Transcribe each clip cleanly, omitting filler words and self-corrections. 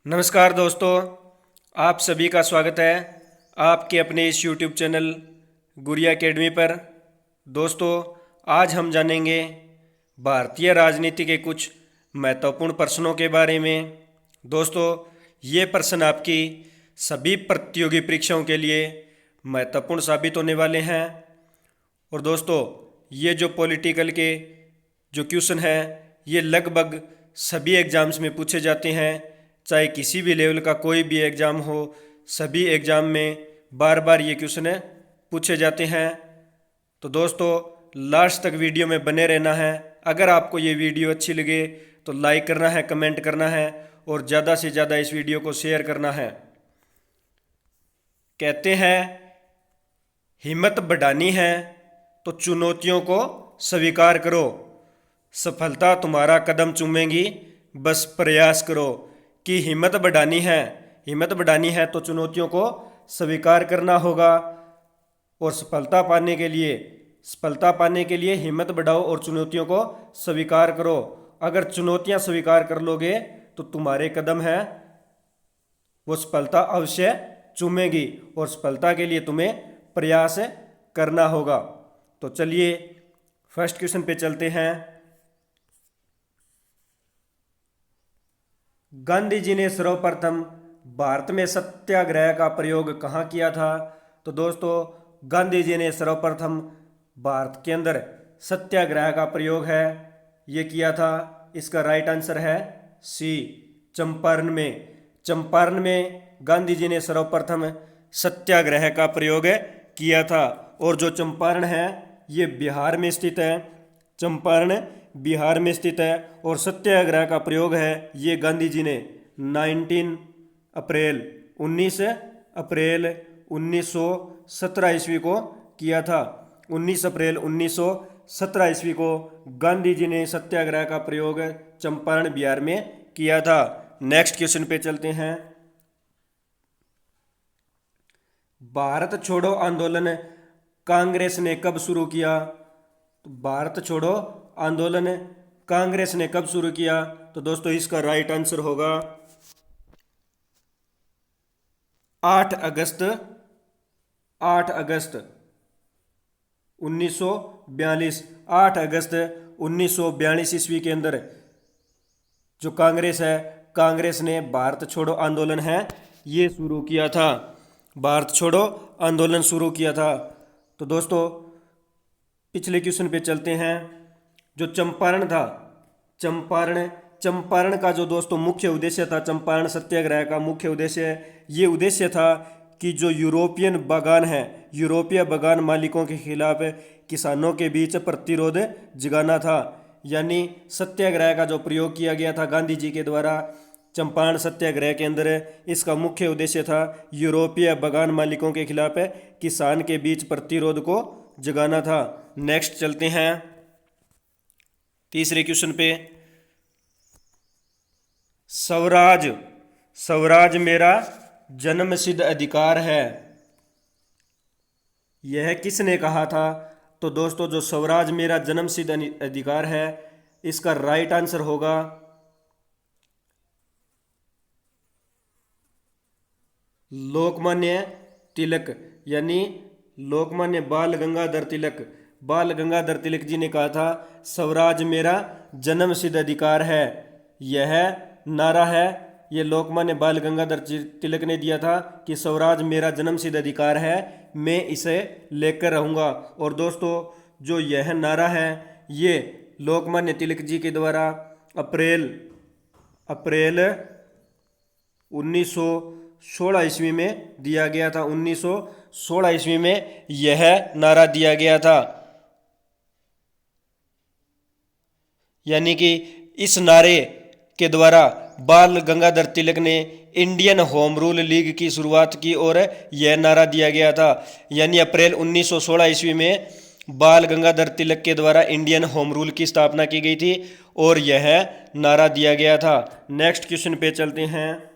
नमस्कार दोस्तों, आप सभी का स्वागत है आपके अपने इस YouTube चैनल गुड़िया एकेडमी पर। दोस्तों, आज हम जानेंगे भारतीय राजनीति के कुछ महत्वपूर्ण प्रश्नों के बारे में। दोस्तों, ये प्रश्न आपकी सभी प्रतियोगी परीक्षाओं के लिए महत्वपूर्ण साबित होने वाले हैं। और दोस्तों, ये जो पॉलिटिकल के जो क्वेश्चन हैं ये लगभग सभी एग्ज़ाम्स में पूछे जाते हैं, चाहे किसी भी लेवल का कोई भी एग्ज़ाम हो, सभी एग्ज़ाम में बार बार ये क्वेश्चन पूछे जाते हैं। तो दोस्तों, लास्ट तक वीडियो में बने रहना है। अगर आपको ये वीडियो अच्छी लगे तो लाइक करना है, कमेंट करना है और ज़्यादा से ज़्यादा इस वीडियो को शेयर करना है। कहते हैं हिम्मत बढ़ानी है तो चुनौतियों को स्वीकार करो, सफलता तुम्हारा कदम चूमेगी, बस प्रयास करो। कि हिम्मत बढ़ानी है तो चुनौतियों को स्वीकार करना होगा और सफलता पाने के लिए हिम्मत बढ़ाओ और चुनौतियों को स्वीकार करो। अगर चुनौतियां स्वीकार कर लोगे तो तुम्हारे कदम है वो सफलता अवश्य चूमेगी और सफलता के लिए तुम्हें प्रयास करना होगा। तो चलिए फर्स्ट क्वेश्चन पे चलते हैं। गांधी जी ने सर्वप्रथम भारत में सत्याग्रह का प्रयोग कहाँ किया था? तो दोस्तों, गांधी जी ने सर्वप्रथम भारत के अंदर सत्याग्रह का प्रयोग है ये किया था। इसका राइट आंसर है सी, चंपारण में गांधी जी ने सर्वप्रथम सत्याग्रह का प्रयोग किया था। और जो चंपारण है ये बिहार में स्थित है, चंपारण बिहार में स्थित है। और सत्याग्रह का प्रयोग है ये गांधी जी ने 19 अप्रैल 1917 ईस्वी को किया था। 19 अप्रैल 1917 ईस्वी को गांधी जी ने सत्याग्रह का प्रयोग चंपारण बिहार में किया था। नेक्स्ट क्वेश्चन पे चलते हैं। भारत छोड़ो आंदोलन कांग्रेस ने कब शुरू किया? तो भारत छोड़ो आंदोलन कांग्रेस ने कब शुरू किया? तो दोस्तों, इसका राइट आंसर होगा 8 अगस्त 1942। 8 अगस्त 1942 ईस्वी के अंदर जो कांग्रेस ने भारत छोड़ो आंदोलन है ये शुरू किया था। भारत छोड़ो आंदोलन शुरू किया था। तो दोस्तों, पिछले क्वेश्चन पे चलते हैं। जो चंपारण था, चंपारण का जो दोस्तों मुख्य उद्देश्य था, चंपारण सत्याग्रह का मुख्य ये उद्देश्य था कि जो यूरोपीय बागान मालिकों के खिलाफ किसानों के बीच प्रतिरोध जगाना था। यानी सत्याग्रह का जो प्रयोग किया गया था गांधी जी के द्वारा चंपारण सत्याग्रह के अंदर, इसका मुख्य उद्देश्य था यूरोपीय बागान मालिकों के खिलाफ किसान के बीच प्रतिरोध को जगाना था। नेक्स्ट चलते हैं तीसरे क्वेश्चन पे। स्वराज मेरा जन्मसिद्ध अधिकार है, यह किसने कहा था? तो दोस्तों, जो स्वराज मेरा जन्मसिद्ध अधिकार है इसका राइट आंसर होगा लोकमान्य तिलक, यानी लोकमान्य बाल गंगाधर तिलक जी ने कहा था स्वराज मेरा जन्मसिद्ध अधिकार है। यह नारा है ये लोकमान्य बाल गंगाधर तिलक ने दिया था कि स्वराज मेरा जन्मसिद्ध अधिकार है, मैं इसे लेकर रहूँगा। और दोस्तों, जो यह नारा है ये लोकमान्य तिलक जी के द्वारा अप्रैल 1916 ईस्वी में दिया गया था। 1916 ईस्वी में यह नारा दिया गया था। यानी कि इस नारे के द्वारा बाल गंगाधर तिलक ने इंडियन होम रूल लीग की शुरुआत की और यह नारा दिया गया था। यानी अप्रैल 1916 ईस्वी में बाल गंगाधर तिलक के द्वारा इंडियन होम रूल की स्थापना की गई थी और यह नारा दिया गया था। नेक्स्ट क्वेश्चन पे चलते हैं।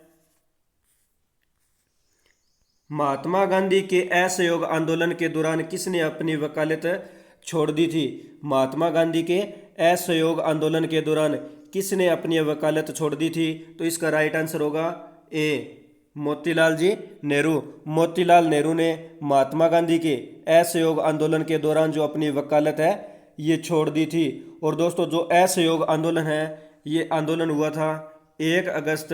महात्मा गांधी के असहयोग आंदोलन के दौरान किसने अपनी वकालत छोड़ दी थी? महात्मा गांधी के असहयोग आंदोलन के दौरान किसने अपनी वकालत छोड़ दी थी? तो इसका राइट आंसर होगा ए मोतीलाल जी नेहरू। मोतीलाल नेहरू ने महात्मा गांधी के असहयोग आंदोलन के दौरान जो अपनी वकालत है ये छोड़ दी थी। और दोस्तों जो असहयोग आंदोलन है ये आंदोलन हुआ था 1 अगस्त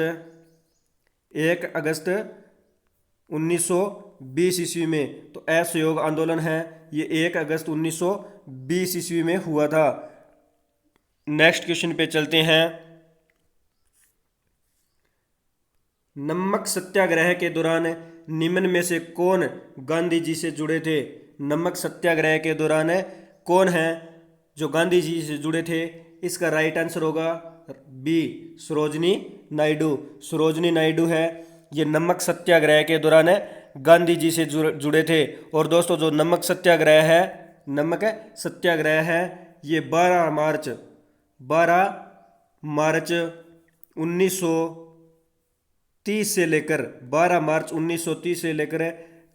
1920 ईस्वी में। तो असहयोग आंदोलन है ये 1 अगस्त 1920 ईस्वी में हुआ था। नेक्स्ट क्वेश्चन पे चलते हैं। नमक सत्याग्रह के दौरान निम्न में से कौन गांधी जी से जुड़े थे? नमक सत्याग्रह के दौरान कौन है जो गांधी जी से जुड़े थे? इसका राइट आंसर होगा बी सरोजनी नायडू। सरोजनी नायडू है ये नमक सत्याग्रह के दौरान गांधी जी से जुड़े थे। और दोस्तों जो नमक सत्याग्रह है ये 12 मार्च 1930 से लेकर 12 मार्च 1930 से लेकर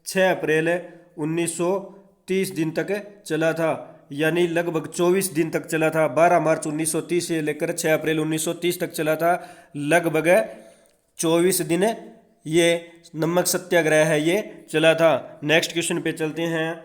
6 अप्रैल 1930 दिन तक चला था। यानी लगभग 24 दिन तक चला था। 12 मार्च 1930 से लेकर 6 अप्रैल 1930 तक चला था। लगभग 24 दिन ये नमक सत्याग्रह है ये चला था। नेक्स्ट क्वेश्चन पे चलते हैं।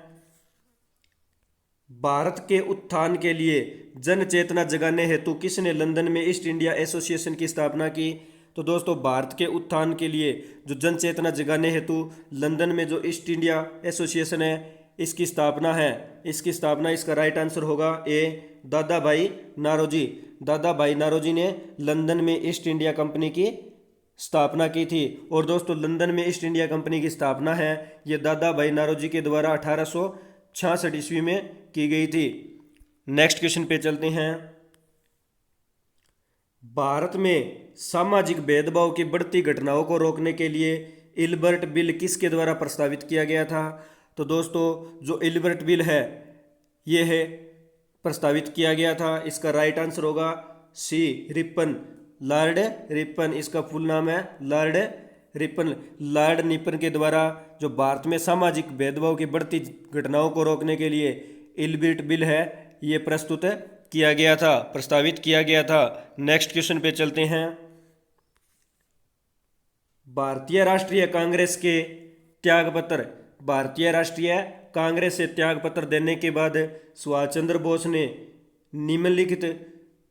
भारत के उत्थान के लिए जन चेतना जगाने हेतु किसने लंदन में ईस्ट इंडिया एसोसिएशन की स्थापना की? तो दोस्तों भारत के उत्थान के लिए जो जन चेतना जगाने हेतु लंदन में जो ईस्ट इंडिया एसोसिएशन है इसकी स्थापना इसका राइट आंसर होगा ए दादा भाई नारोजी। दादा भाई नारोजी ने लंदन में ईस्ट इंडिया कंपनी की स्थापना की थी। और दोस्तों लंदन में ईस्ट इंडिया कंपनी की स्थापना है ये दादा भाई नारोजी के द्वारा 1866 ईस्वी में की गई थी। नेक्स्ट क्वेश्चन पे चलते हैं। भारत में सामाजिक भेदभाव की बढ़ती घटनाओं को रोकने के लिए इल्बर्ट बिल किसके द्वारा प्रस्तावित किया गया था? तो दोस्तों जो इल्बर्ट बिल है ये है प्रस्तावित किया गया था। इसका राइट आंसर होगा सी रिपन। लॉर्ड रिपन इसका फुल नाम है लॉर्ड रिपन। लॉर्ड रिपन के द्वारा जो भारत में सामाजिक भेदभाव की बढ़ती घटनाओं को रोकने के लिए इल्बर्ट बिल है ये प्रस्तावित किया गया था। नेक्स्ट क्वेश्चन पे चलते हैं। भारतीय राष्ट्रीय कांग्रेस के त्यागपत्र भारतीय राष्ट्रीय कांग्रेस से त्यागपत्र देने के बाद सुभाष चंद्र बोस ने निम्नलिखित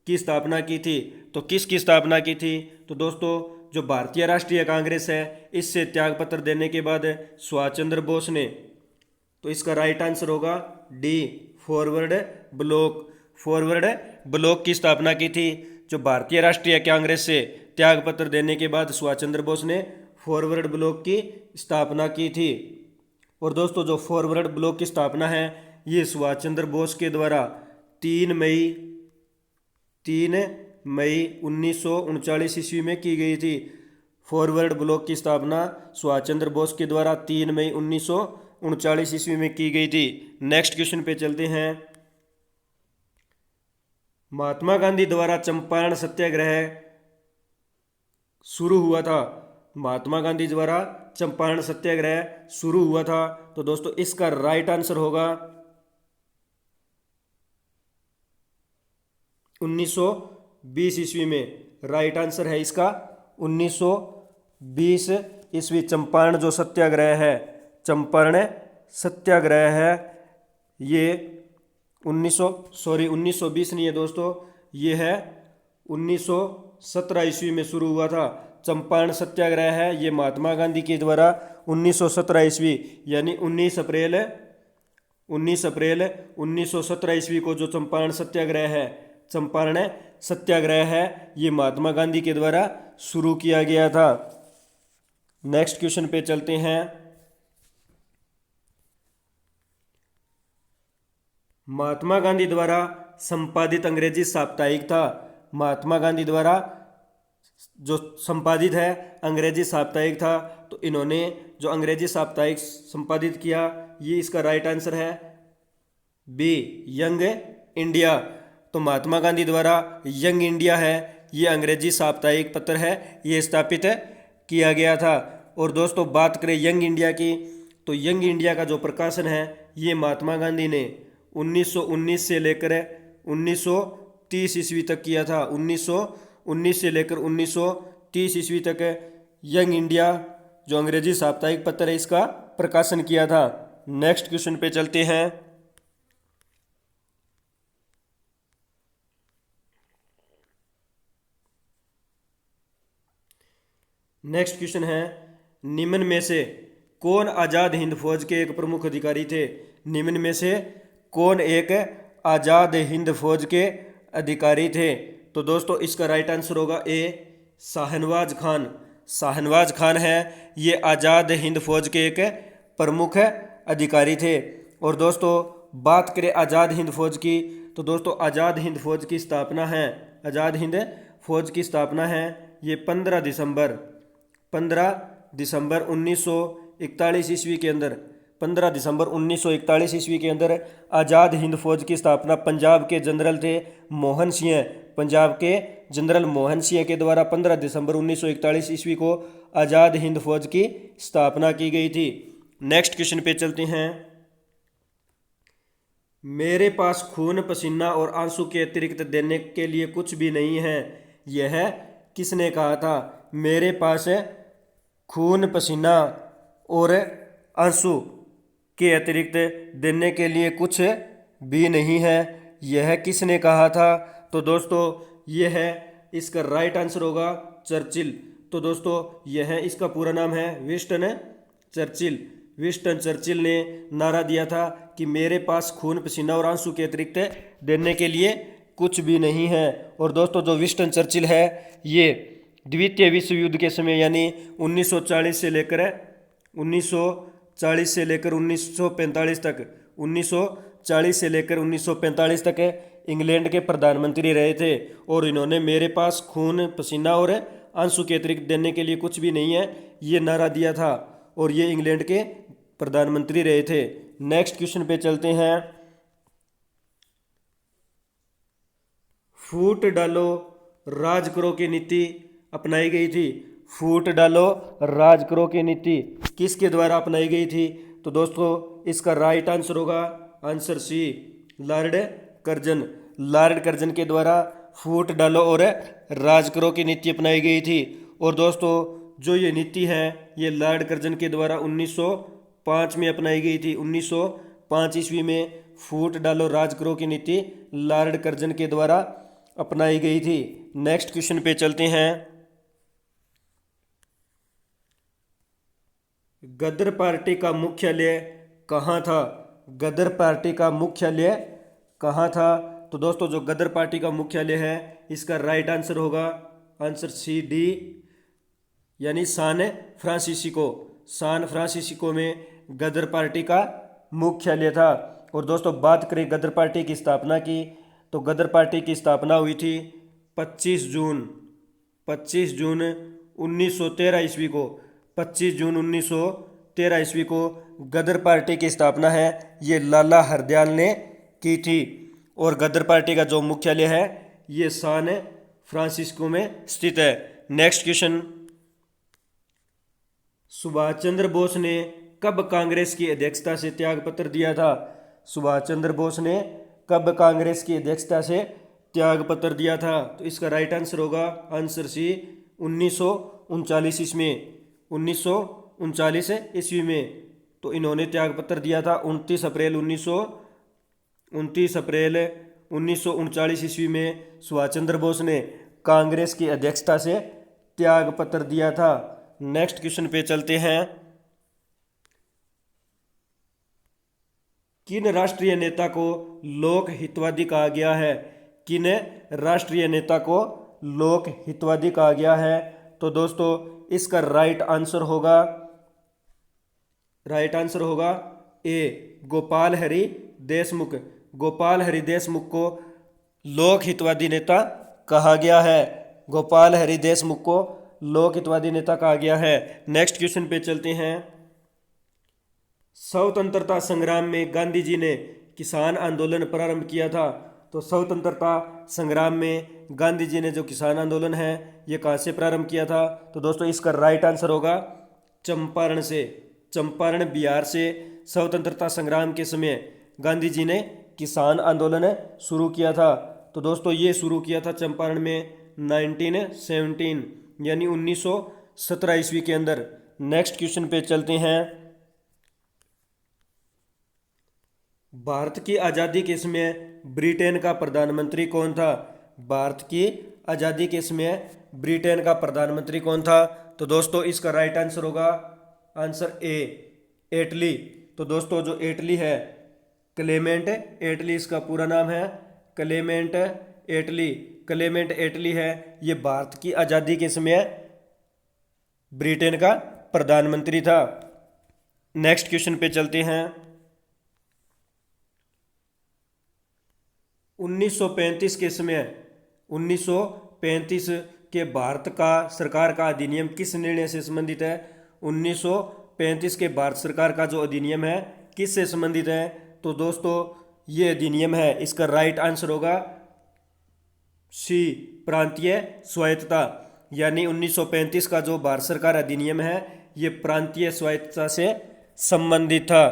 की स्थापना की थी। तो किसकी स्थापना की थी? तो दोस्तों जो भारतीय राष्ट्रीय कांग्रेस है इससे त्यागपत्र देने के बाद सुभाष चंद्र बोस ने, तो इसका राइट आंसर होगा डी फॉरवर्ड ब्लॉक की स्थापना की थी। जो भारतीय राष्ट्रीय कांग्रेस से त्यागपत्र देने के बाद सुभाष चंद्र बोस ने फॉरवर्ड ब्लॉक की स्थापना की थी। और दोस्तों जो फॉरवर्ड ब्लॉक की स्थापना है ये सुभाष चंद्र बोस के द्वारा 3 मई 1939 ईस्वी में की गई थी। फॉरवर्ड ब्लॉक की स्थापना सुभाष चंद्र बोस के द्वारा 3 मई 1939 ईस्वी में की गई थी। नेक्स्ट क्वेश्चन पे चलते हैं। महात्मा गांधी द्वारा चंपारण सत्याग्रह शुरू हुआ था। महात्मा गांधी द्वारा चंपारण सत्याग्रह शुरू हुआ था। तो दोस्तों इसका राइट आंसर होगा 1920 ईस्वी में। राइट आंसर है इसका 1920 ईस्वी। चंपारण जो चंपारण सत्याग्रह है ये 1920 नहीं है दोस्तों, ये है 1917 ईस्वी में शुरू हुआ था। चंपारण सत्याग्रह है ये महात्मा गांधी के द्वारा 1917 ईस्वी यानी 19 अप्रैल 1917 ईस्वी को जो चंपारण सत्याग्रह है ये महात्मा गांधी के द्वारा शुरू किया गया था। नेक्स्ट क्वेश्चन पे चलते हैं। महात्मा गांधी द्वारा संपादित अंग्रेजी साप्ताहिक था। महात्मा गांधी द्वारा जो संपादित है अंग्रेजी साप्ताहिक था। तो इन्होंने जो अंग्रेजी साप्ताहिक संपादित किया ये इसका राइट आंसर है बी यंग इंडिया। तो महात्मा गांधी द्वारा यंग इंडिया है ये अंग्रेजी साप्ताहिक पत्र है ये स्थापित किया गया था। और दोस्तों बात करें यंग इंडिया की, तो यंग इंडिया का जो प्रकाशन है ये महात्मा गांधी ने 1919 से लेकर 1930 ईस्वी तक किया था। 1919 से लेकर 1930 ईस्वी तक यंग इंडिया जो अंग्रेजी साप्ताहिक पत्र है इसका प्रकाशन किया था। नेक्स्ट क्वेश्चन पे चलते हैं। नेक्स्ट क्वेश्चन है, निम्न में से कौन आज़ाद हिंद फौज के एक प्रमुख अधिकारी थे? निम्न में से कौन एक आज़ाद हिंद फौज के अधिकारी थे? तो दोस्तों इसका राइट आंसर होगा ए, शाहनवाज खान। शाहनवाज खान है ये आज़ाद हिंद फौज के एक प्रमुख अधिकारी थे। और दोस्तों बात करें आज़ाद हिंद फौज की, तो दोस्तों आज़ाद हिंद फौज की स्थापना है, आज़ाद हिंद फौज की स्थापना है ये 15 दिसंबर 1941 ईस्वी के अंदर, 15 दिसंबर 1941 ईस्वी के अंदर आज़ाद हिंद फौज की स्थापना पंजाब के जनरल थे मोहन सिंह, पंजाब के जनरल मोहन सिंह के द्वारा 15 दिसंबर 1941 ईस्वी को आज़ाद हिंद फौज की स्थापना की गई थी। नेक्स्ट क्वेश्चन पे चलते हैं। मेरे पास खून पसीना और आंसू के अतिरिक्त देने के लिए कुछ भी नहीं है, यह किसने कहा था? मेरे पास खून पसीना और आंसू के अतिरिक्त देने के लिए कुछ भी नहीं है, यह किसने कहा था? तो दोस्तों यह है, इसका राइट आंसर होगा चर्चिल। तो दोस्तों यह इसका पूरा नाम है विंस्टन चर्चिल। विंस्टन चर्चिल ने नारा दिया था कि मेरे पास खून पसीना और आंसू के अतिरिक्त देने के लिए कुछ भी नहीं है। और दोस्तों जो विंस्टन चर्चिल है ये द्वितीय विश्व युद्ध के समय यानी 1940 से लेकर 1945 तक 1940 से लेकर 1945 तक इंग्लैंड के प्रधानमंत्री रहे थे। और इन्होंने मेरे पास खून पसीना और आंसू के अतिरिक्त देने के लिए कुछ भी नहीं है ये नारा दिया था, और ये इंग्लैंड के प्रधानमंत्री रहे थे। नेक्स्ट क्वेश्चन पे चलते हैं। फूट डालो राज करो की नीति अपनाई गई थी। फूट डालो राज करो की नीति किसके द्वारा अपनाई गई थी? तो दोस्तों इसका राइट आंसर होगा answer C, lord Curzon. Lord Curzon के द्वारा फूट डालो और राज करो की नीति अपनाई गई थी। और दोस्तों जो ये नीति है ये लॉर्ड कर्जन के द्वारा 1905 में अपनाई गई थी। 1905 ईस्वी में फूट डालो राज करो की नीति लॉर्ड कर्जन के द्वारा अपनाई गई थी। नेक्स्ट क्वेश्चन पे चलते हैं। गदर पार्टी का मुख्यालय कहाँ था? गदर पार्टी का मुख्यालय कहाँ था? तो दोस्तों जो गदर पार्टी का मुख्यालय है इसका राइट आंसर होगा आंसर सी डी, यानी सान फ्रांसिस्को। सान फ्रांसिस्को में गदर पार्टी का मुख्यालय था। और दोस्तों बात करें गदर पार्टी की स्थापना की, तो गदर पार्टी की स्थापना हुई थी 25 जून 1913 ईस्वी को। 25 जून 1913 ईस्वी को गदर पार्टी की स्थापना है ये लाला हरदयाल ने की थी। और गदर पार्टी का जो मुख्यालय है ये सान फ्रांसिस्को में स्थित है। Next question. सुभाष चंद्र बोस ने कब कांग्रेस की अध्यक्षता से त्याग पत्र दिया था? सुभाष चंद्र बोस ने कब कांग्रेस की अध्यक्षता से त्याग पत्र दिया था? तो इसका राइट आंसर होगा आंसर सी 1939 ईस्वी 1939 ईस्वी में। तो इन्होंने त्याग पत्र दिया था 29 अप्रैल 1939 ईस्वी में सुभाष चंद्र बोस ने कांग्रेस की अध्यक्षता से त्याग पत्र दिया था। नेक्स्ट क्वेश्चन पे चलते हैं। किन राष्ट्रीय नेता को लोक हितवादी कहा गया है? किन राष्ट्रीय नेता को लोक हितवादी कहा गया है? तो दोस्तों इसका राइट आंसर होगा ए, गोपाल हरि देशमुख। गोपाल हरि देशमुख को लोक हितवादी नेता कहा गया है। गोपाल हरि देशमुख को लोक हितवादी नेता कहा गया है। नेक्स्ट क्वेश्चन पे चलते हैं। स्वतंत्रता संग्राम में गांधी जी ने किसान आंदोलन प्रारंभ किया था। तो स्वतंत्रता संग्राम में गांधी जी ने जो किसान आंदोलन है ये कहाँ से प्रारंभ किया था? तो दोस्तों इसका राइट आंसर होगा चंपारण से। चंपारण बिहार से स्वतंत्रता संग्राम के समय गांधी जी ने किसान आंदोलन शुरू किया था। तो दोस्तों ये शुरू किया था चंपारण में 1917 यानी 1917 ईस्वी के अंदर। नेक्स्ट क्वेश्चन पे चलते हैं। भारत की आज़ादी के समय ब्रिटेन का प्रधानमंत्री कौन था? भारत की आज़ादी के समय ब्रिटेन का प्रधानमंत्री कौन था? तो दोस्तों इसका राइट आंसर होगा आंसर ए, एटली। तो दोस्तों जो एटली है, क्लेमेंट एटली इसका पूरा नाम है, क्लेमेंट एटली। क्लेमेंट एटली है, ये भारत की आज़ादी के समय ब्रिटेन का प्रधानमंत्री था। नेक्स्ट क्वेश्चन पे चलते हैं। 1935 के समय 1935 के भारत का सरकार का अधिनियम किस निर्णय से संबंधित है? 1935 के भारत सरकार का जो अधिनियम है किस से संबंधित है? तो दोस्तों ये अधिनियम है, इसका राइट आंसर होगा सी, प्रांतीय स्वायत्तता। यानी 1935 का जो भारत सरकार अधिनियम है ये प्रांतीय स्वायत्तता से संबंधित था,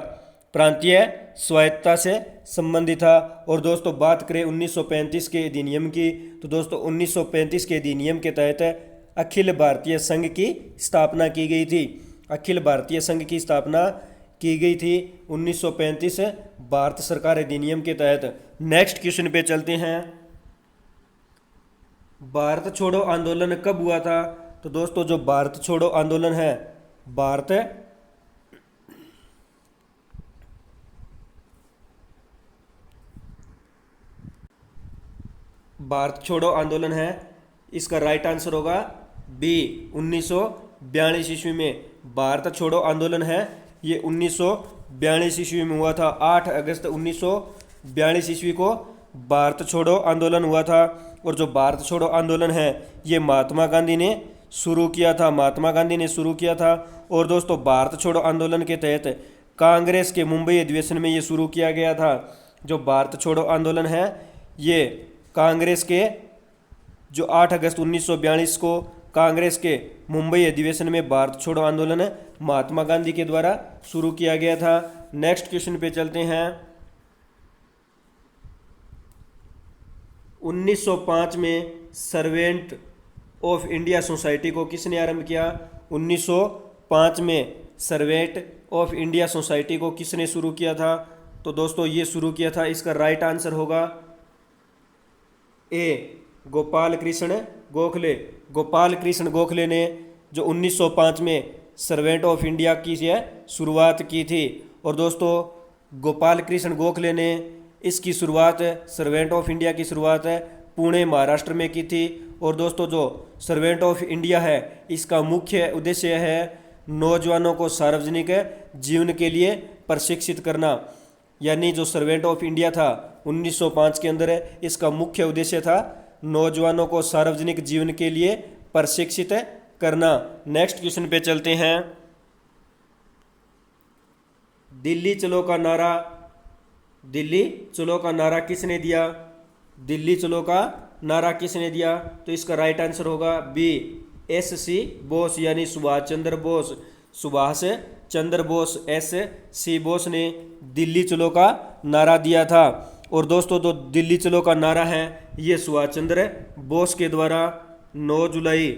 प्रांतीय स्वायत्तता से संबंधित था। और दोस्तों बात करें 1935 के अधिनियम की, तो दोस्तों 1935 के अधिनियम के तहत अखिल भारतीय संघ की स्थापना की गई थी। अखिल भारतीय संघ की स्थापना की गई थी 1935 भारत सरकार अधिनियम के तहत। नेक्स्ट क्वेश्चन पे चलते हैं। भारत छोड़ो आंदोलन कब हुआ था? तो दोस्तों जो भारत छोड़ो आंदोलन है, भारत छोड़ो आंदोलन है, इसका राइट आंसर होगा बी, 1942 ईस्वी में। भारत छोड़ो आंदोलन है ये 1942 ईस्वी में हुआ था। 8 अगस्त 1942 ईस्वी को भारत छोड़ो आंदोलन हुआ था। और जो भारत छोड़ो आंदोलन है ये महात्मा गांधी ने शुरू किया था, महात्मा गांधी ने शुरू किया था। और दोस्तों भारत छोड़ो आंदोलन के तहत कांग्रेस के मुंबई अधिवेशन में ये शुरू किया गया था। जो भारत छोड़ो आंदोलन है ये कांग्रेस के जो 8 अगस्त 1942 को कांग्रेस के मुंबई अधिवेशन में भारत छोड़ो आंदोलन महात्मा गांधी के द्वारा शुरू किया गया था। नेक्स्ट क्वेश्चन पे चलते हैं। 1905 में सर्वेंट ऑफ इंडिया सोसाइटी को किसने आरंभ किया? 1905 में सर्वेंट ऑफ इंडिया सोसाइटी को किसने शुरू किया था? तो दोस्तों ये शुरू किया था, इसका राइट आंसर होगा ए, गोपाल कृष्ण गोखले। गोपाल कृष्ण गोखले ने जो 1905 में सर्वेंट ऑफ इंडिया की शुरुआत की थी। और दोस्तों गोपाल कृष्ण गोखले ने इसकी शुरुआत, सर्वेंट ऑफ इंडिया की शुरुआत पुणे महाराष्ट्र में की थी। और दोस्तों जो सर्वेंट ऑफ इंडिया है इसका मुख्य उद्देश्य है नौजवानों को सार्वजनिक जीवन के लिए प्रशिक्षित करना। यानी जो सर्वेंट ऑफ इंडिया था 1905 के अंदर इसका मुख्य उद्देश्य था नौजवानों को सार्वजनिक जीवन के लिए प्रशिक्षित करना। नेक्स्ट क्वेश्चन पे चलते हैं। दिल्ली चलो का नारा, दिल्ली चलो का नारा किसने दिया? दिल्ली चलो का नारा किसने दिया? तो इसका राइट आंसर होगा बी, एस.सी. बोस यानी सुभाष चंद्र बोस। सुभाष चंद्र बोस, एस.सी. बोस ने दिल्ली चलो का नारा दिया था। और दोस्तों जो दिल्ली चलो का नारा है ये सुभाष चंद्र बोस के द्वारा 9 जुलाई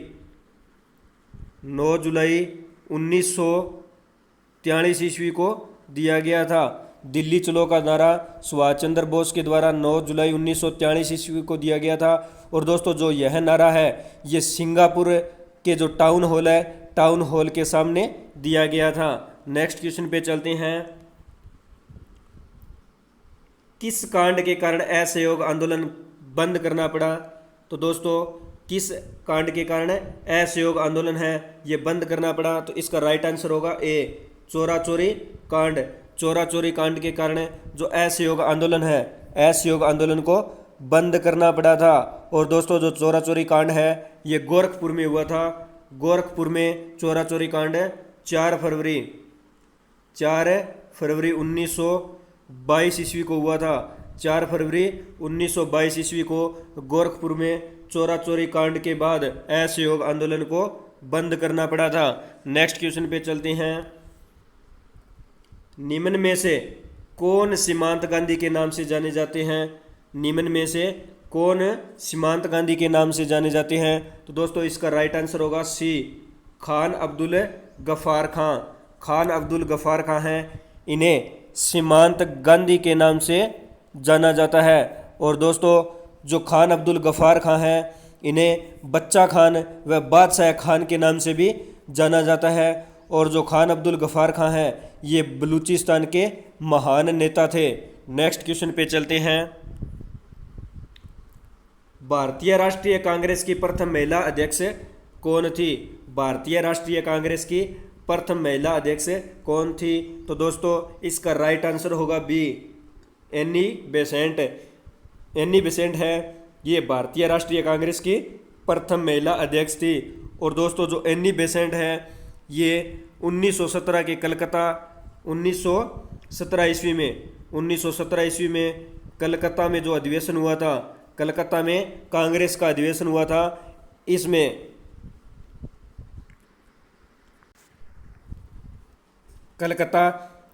1943 ईस्वी को दिया गया था। दिल्ली चलो का नारा सुभाष चंद्र बोस के द्वारा 9 जुलाई 1943 ईस्वी को दिया गया था। और दोस्तों जो यह नारा है ये सिंगापुर के जो टाउन हॉल है, टाउन हॉल के सामने दिया गया था। नेक्स्ट क्वेश्चन पे चलते हैं। किस कांड के कारण असहयोग आंदोलन बंद करना पड़ा? तो दोस्तों किस कांड के कारण असहयोग आंदोलन है ये बंद करना पड़ा? तो इसका राइट आंसर होगा ए, चोरा चोरी कांड। चोरा चोरी कांड के कारण जो असहयोग आंदोलन है, असहयोग आंदोलन को बंद करना पड़ा था। और दोस्तों जो चोरा चोरी कांड है ये गोरखपुर में हुआ था। गोरखपुर में चोरा चोरी कांड 4 फरवरी 1922 ईस्वी को हुआ था। 4 फरवरी 1922 ईस्वी को गोरखपुर में चोरा चोरी कांड के बाद असहयोग आंदोलन को बंद करना पड़ा था। नेक्स्ट क्वेश्चन पे चलते हैं। निम्न में से कौन सीमांत गांधी के नाम से जाने जाते हैं? निम्न में से कौन सीमांत गांधी के नाम से जाने जाते हैं? तो दोस्तों इसका राइट आंसर होगा सी, खान अब्दुल गफ़ार खां। खान अब्दुल गफ़ार खां हैं, इन्हें सीमांत गांधी के नाम से जाना जाता है। और दोस्तों जो खान अब्दुल गफ़ार खां हैं, इन्हें बच्चा खान व बादशाह खान के नाम से भी जाना जाता है। और जो खान अब्दुल गफ़ार खां हैं, ये बलूचिस्तान के महान नेता थे। नेक्स्ट क्वेश्चन पे चलते हैं। भारतीय राष्ट्रीय कांग्रेस की प्रथम महिला अध्यक्ष कौन थी? भारतीय राष्ट्रीय कांग्रेस की प्रथम महिला अध्यक्ष कौन थी? तो दोस्तों इसका राइट आंसर होगा B, Annie Besant. Annie Besant है, ये भारतीय राष्ट्रीय कांग्रेस की प्रथम महिला अध्यक्ष थी। और दोस्तों जो एनी बेसेंट है, ये 1917 के कलकत्ता 1917 ईस्वी में कलकत्ता में जो अधिवेशन हुआ था, कलकत्ता में कांग्रेस का अधिवेशन हुआ था, इसमें कलकत्ता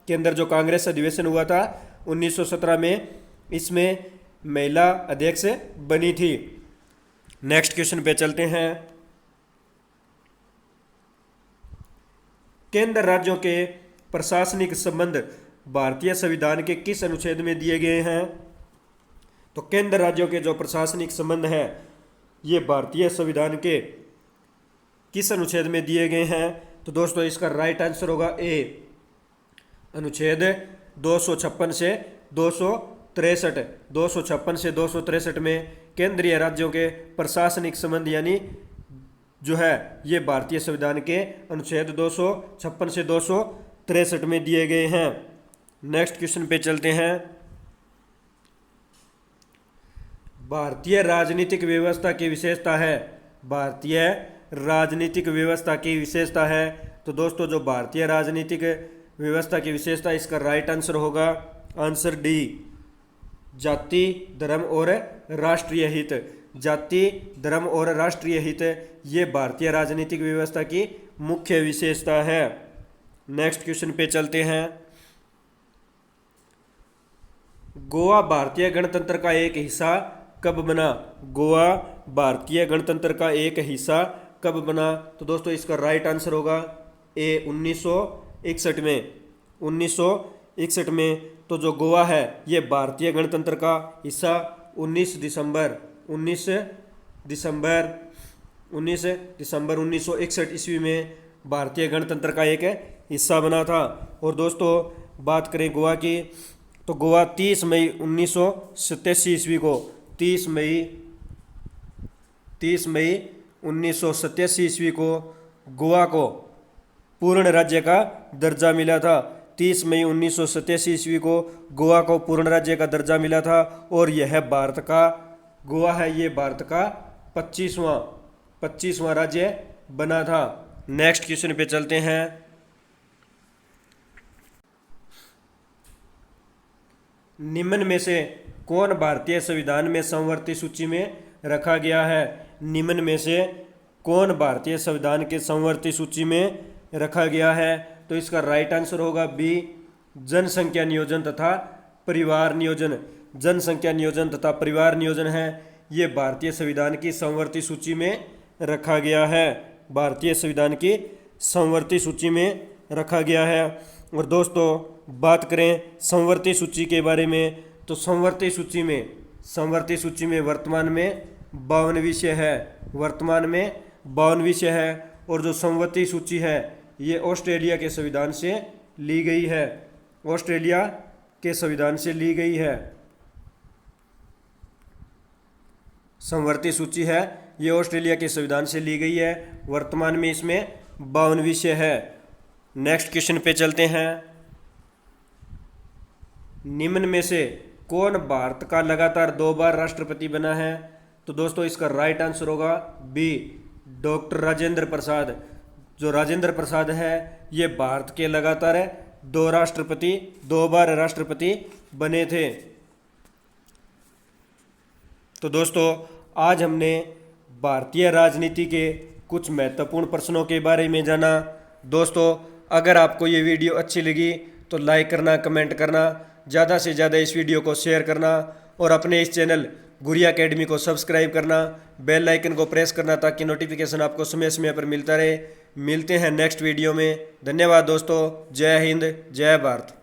के अंदर जो कांग्रेस अधिवेशन हुआ था 1917 में, इसमें महिला अध्यक्ष बनी थी। नेक्स्ट क्वेश्चन पे चलते हैं। केंद्र राज्यों के प्रशासनिक संबंध भारतीय संविधान के किस अनुच्छेद में दिए गए हैं? तो केंद्र राज्यों के जो प्रशासनिक संबंध है, ये भारतीय संविधान के किस अनुच्छेद में दिए गए हैं? तो दोस्तों इसका राइट आंसर होगा ए, अनुच्छेद 256 से 263। 256 से 263 में केंद्रीय राज्यों के प्रशासनिक संबंध यानी जो है ये भारतीय संविधान के अनुच्छेद 256 से 263 में दिए गए हैं। नेक्स्ट क्वेश्चन पे चलते हैं। भारतीय राजनीतिक व्यवस्था की विशेषता है। भारतीय राजनीतिक व्यवस्था की विशेषता है, तो दोस्तों जो भारतीय राजनीतिक व्यवस्था की विशेषता, इसका राइट आंसर होगा आंसर डी, जाति धर्म और राष्ट्रीय हित। जाति धर्म और राष्ट्रीय हित, ये भारतीय राजनीतिक व्यवस्था की मुख्य विशेषता है। नेक्स्ट क्वेश्चन पे चलते हैं। गोवा भारतीय गणतंत्र का एक हिस्सा कब बना? गोवा भारतीय गणतंत्र का एक हिस्सा कब बना? तो दोस्तों इसका राइट आंसर होगा ए, 1961 में। 1961 में। तो जो गोवा है ये भारतीय गणतंत्र का हिस्सा 19 दिसंबर 1961 ईस्वी में भारतीय गणतंत्र का एक हिस्सा बना था। और दोस्तों बात करें गोवा की, तो गोवा 30 मई 1987 ईस्वी को 30 मई 1987 ईस्वी को गोवा को पूर्ण राज्य का दर्जा मिला था। 30 मई 1987 ईस्वी को गोवा को पूर्ण राज्य का दर्जा मिला था। और यह भारत का, गोवा है ये भारत का 25वां राज्य बना था। नेक्स्ट क्वेश्चन पे चलते हैं। निम्न में से कौन भारतीय संविधान में संवर्ती सूची में रखा गया है? निम्न में से कौन भारतीय संविधान के संवर्ती सूची में रखा गया है? तो इसका राइट आंसर होगा बी, जनसंख्या नियोजन तथा परिवार नियोजन। जनसंख्या नियोजन तथा परिवार नियोजन है, ये भारतीय संविधान की संवर्ती सूची में रखा गया है। भारतीय संविधान की संवर्ती सूची में रखा गया है। और दोस्तों बात करें संवर्ती सूची के बारे में, तो संवर्ती सूची में वर्तमान में 52 विषय है। वर्तमान में 52 विषय है। और जो संवर्ती सूची है ये ऑस्ट्रेलिया के संविधान से ली गई है। ऑस्ट्रेलिया के संविधान से ली गई है। संवर्ती सूची है ये ऑस्ट्रेलिया के संविधान से ली गई है। वर्तमान में इसमें 52 विषय है। नेक्स्ट क्वेश्चन पे चलते हैं। निम्न में से कौन भारत का लगातार 2 बार राष्ट्रपति बना है? तो दोस्तों इसका राइट आंसर होगा बी, डॉक्टर राजेंद्र प्रसाद। जो राजेंद्र प्रसाद है ये भारत के लगातार 2 बार राष्ट्रपति बने थे। तो दोस्तों आज हमने भारतीय राजनीति के कुछ महत्वपूर्ण प्रश्नों के बारे में जाना। दोस्तों अगर आपको ये वीडियो अच्छी लगी तो लाइक करना, कमेंट करना, ज़्यादा से ज़्यादा इस वीडियो को शेयर करना और अपने इस चैनल गुड़िया एकेडमी को सब्सक्राइब करना, बेल आइकन को प्रेस करना ताकि नोटिफिकेशन आपको समय समय पर मिलता रहे। मिलते हैं नेक्स्ट वीडियो में। धन्यवाद दोस्तों। जय हिंद, जय भारत।